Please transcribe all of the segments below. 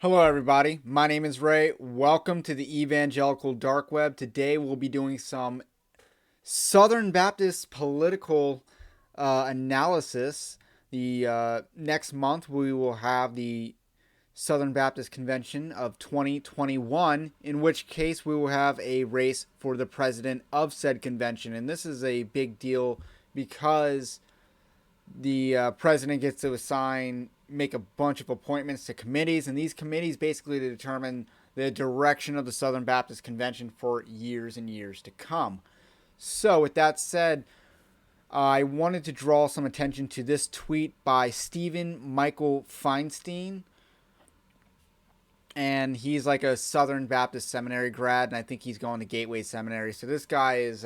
Hello, everybody. My name is Ray. Welcome to the Evangelical Dark Web. Today, we'll be doing some Southern Baptist political analysis. The next month, we will have the Southern Baptist Convention of 2021, in which case we will have a race for the president of said convention. And this is a big deal because the president gets to make a bunch of appointments to committees, and these committees basically determine the direction of the Southern Baptist Convention for years and years to come. So, with that said, I wanted to draw some attention to this tweet by Stephen Michael Feinstein, and he's like a Southern Baptist Seminary grad, and I think he's going to Gateway Seminary. So this guy is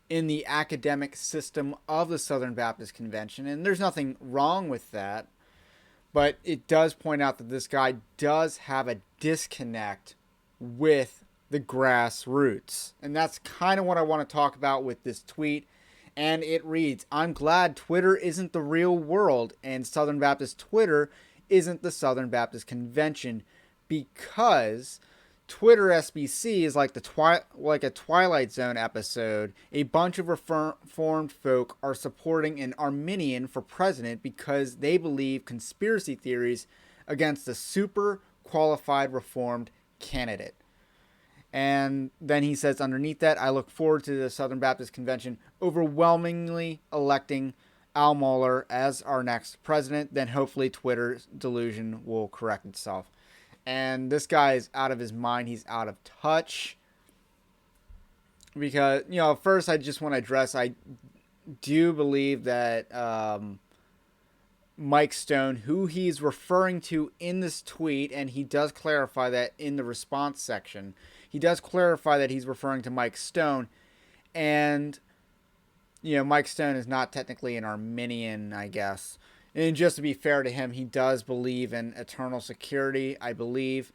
in the academic system of the Southern Baptist Convention, and there's nothing wrong with that. But it does point out that this guy does have a disconnect with the grassroots. And that's kind of what I want to talk about with this tweet. And it reads, "I'm glad Twitter isn't the real world and Southern Baptist Twitter isn't the Southern Baptist Convention, because Twitter SBC is like a Twilight Zone episode. A bunch of reformed folk are supporting an Arminian for president because they believe conspiracy theories against a super qualified reformed candidate." And then he says underneath that, "I look forward to the Southern Baptist Convention overwhelmingly electing Al Mohler as our next president. Then hopefully Twitter's delusion will correct itself." And this guy is out of his mind. He's out of touch. Because, first I just want to address, I do believe that Mike Stone, who he's referring to in this tweet, and he does clarify that in the response section, he does clarify that he's referring to Mike Stone. And, Mike Stone is not technically an Arminian, I guess. And just to be fair to him, he does believe in eternal security, I believe.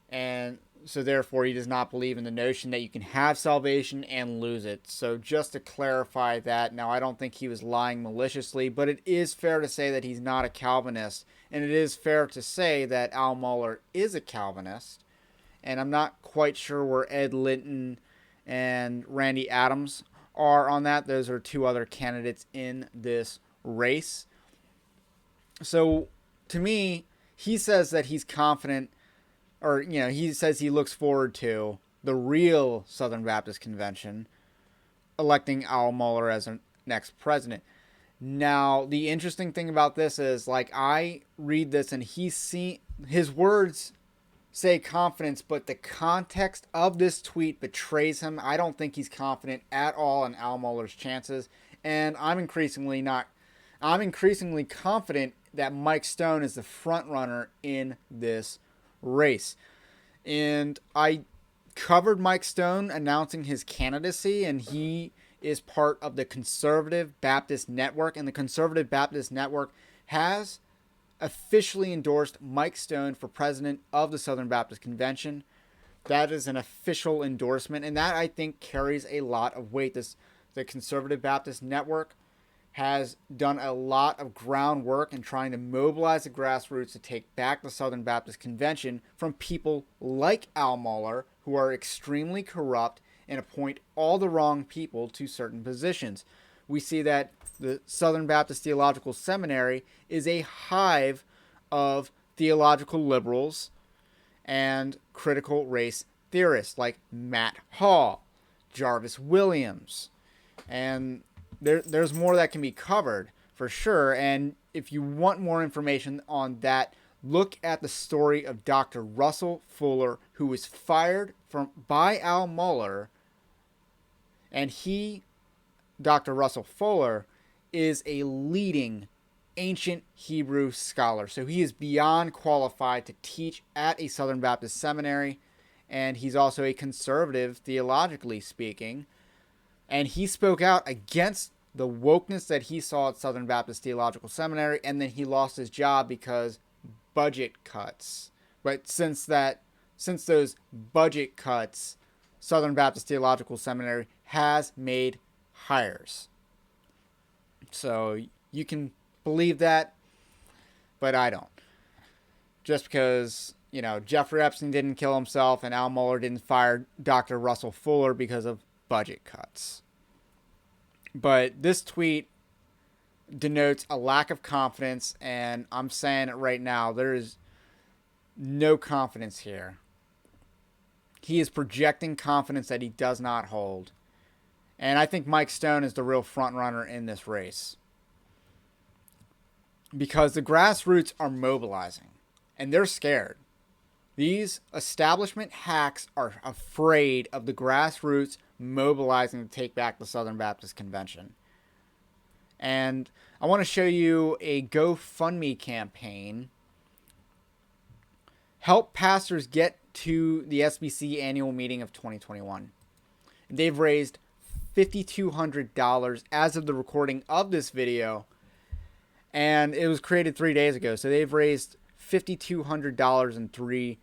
And so therefore, he does not believe in the notion that you can have salvation and lose it. So just to clarify that, now I don't think he was lying maliciously, but it is fair to say that he's not a Calvinist. And it is fair to say that Al Mohler is a Calvinist. And I'm not quite sure where Ed Linton and Randy Adams are on that. Those are two other candidates in this race. So, to me, he says that he's confident, or, he says he looks forward to the real Southern Baptist Convention electing Al Mohler as our next president. Now, the interesting thing about this is, I read this and his words say confidence, but the context of this tweet betrays him. I don't think he's confident at all in Al Mohler's chances, and I'm increasingly confident that Mike Stone is the front runner in this race. And I covered Mike Stone announcing his candidacy, and he is part of the Conservative Baptist Network, and the Conservative Baptist Network has officially endorsed Mike Stone for president of the Southern Baptist Convention. That is an official endorsement, and that, I think, carries a lot of weight. The Conservative Baptist Network has done a lot of groundwork in trying to mobilize the grassroots to take back the Southern Baptist Convention from people like Al Mohler, who are extremely corrupt and appoint all the wrong people to certain positions. We see that the Southern Baptist Theological Seminary is a hive of theological liberals and critical race theorists like Matt Hall, Jarvis Williams, and there's more that can be covered for sure. And if you want more information on that, look at the story of Dr. Russell Fuller, who was fired by Al Mohler. And Dr. Russell Fuller, is a leading ancient Hebrew scholar. So he is beyond qualified to teach at a Southern Baptist seminary. And he's also a conservative, theologically speaking. And he spoke out against the wokeness that he saw at Southern Baptist Theological Seminary, and then he lost his job because budget cuts. But since those budget cuts, Southern Baptist Theological Seminary has made hires. So you can believe that, but I don't. Just because, Jeffrey Epstein didn't kill himself and Al Mohler didn't fire Dr. Russell Fuller because of budget cuts. But this tweet denotes a lack of confidence, and I'm saying it right now, there is no confidence here. He is projecting confidence that he does not hold. And I think Mike Stone is the real front runner in this race. Because the grassroots are mobilizing, and they're scared. These establishment hacks are afraid of the grassroots mobilizing to take back the Southern Baptist Convention. And I want to show you a GoFundMe campaign. Help pastors get to the SBC annual meeting of 2021. They've raised $5,200 as of the recording of this video. And it was created 3 days ago. So they've raised $5,200 in 3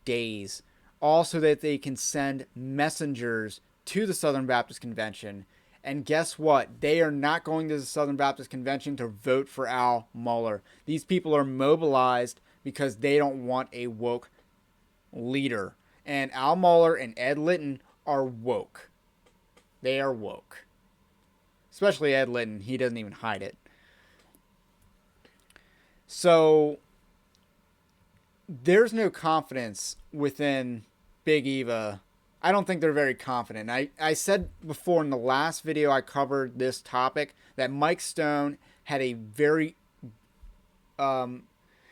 days. All so that they can send messengers to the Southern Baptist Convention. And guess what? They are not going to the Southern Baptist Convention to vote for Al Mohler. These people are mobilized because they don't want a woke leader. And Al Mohler and Ed Litton are woke. They are woke. Especially Ed Litton. He doesn't even hide it. So there's no confidence within Big Eva. I don't think they're very confident. I said before in the last video I covered this topic that Mike Stone had a very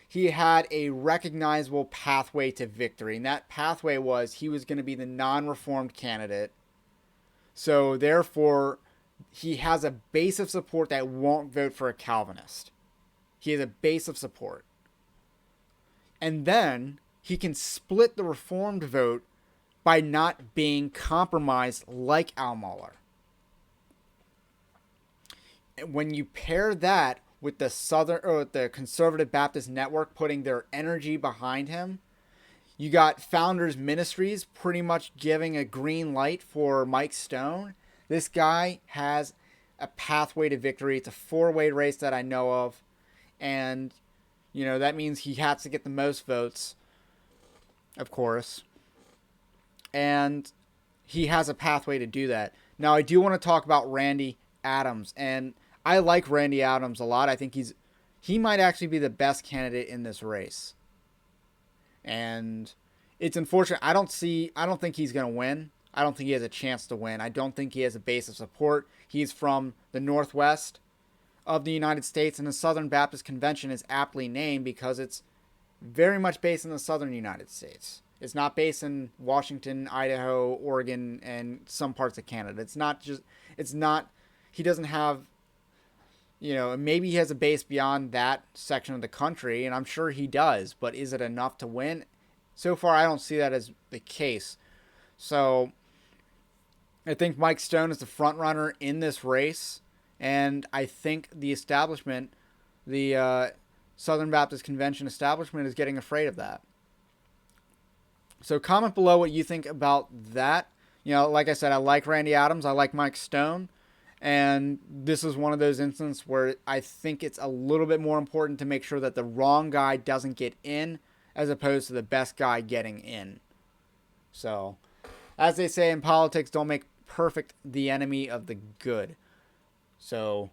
he had a recognizable pathway to victory. And that pathway was he was going to be the non-reformed candidate. So therefore, he has a base of support that won't vote for a Calvinist. He has a base of support. And then he can split the reformed vote by not being compromised like Al Mohler. When you pair that with the Conservative Baptist Network putting their energy behind him, you got Founders Ministries pretty much giving a green light for Mike Stone. This guy has a pathway to victory. It's a 4-way race that I know of. And, that means he has to get the most votes, of course. And he has a pathway to do that. Now, I do want to talk about Randy Adams. And I like Randy Adams a lot. I think he might actually be the best candidate in this race. And it's unfortunate. I don't think he's going to win. I don't think he has a chance to win. I don't think he has a base of support. He's from the Northwest of the United States, and the Southern Baptist Convention is aptly named because it's very much based in the Southern United States. It's not based in Washington, Idaho, Oregon, and some parts of Canada. He doesn't have, maybe he has a base beyond that section of the country, and I'm sure he does, but is it enough to win? So far, I don't see that as the case. So I think Mike Stone is the front runner in this race. And I think the establishment, the Southern Baptist Convention establishment, is getting afraid of that. So comment below what you think about that. Like I said, I like Randy Adams. I like Mike Stone. And this is one of those instances where I think it's a little bit more important to make sure that the wrong guy doesn't get in as opposed to the best guy getting in. So, as they say in politics, don't make perfect the enemy of the good. So,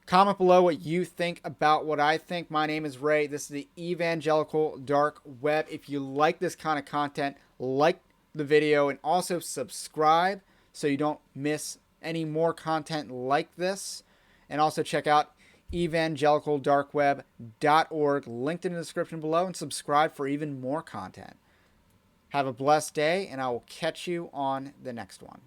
comment below what you think about what I think. My name is Ray. This is the Evangelical Dark Web. If you like this kind of content, like the video and also subscribe so you don't miss any more content like this. And also check out evangelicaldarkweb.org, linked in the description below, and subscribe for even more content. Have a blessed day, and I will catch you on the next one.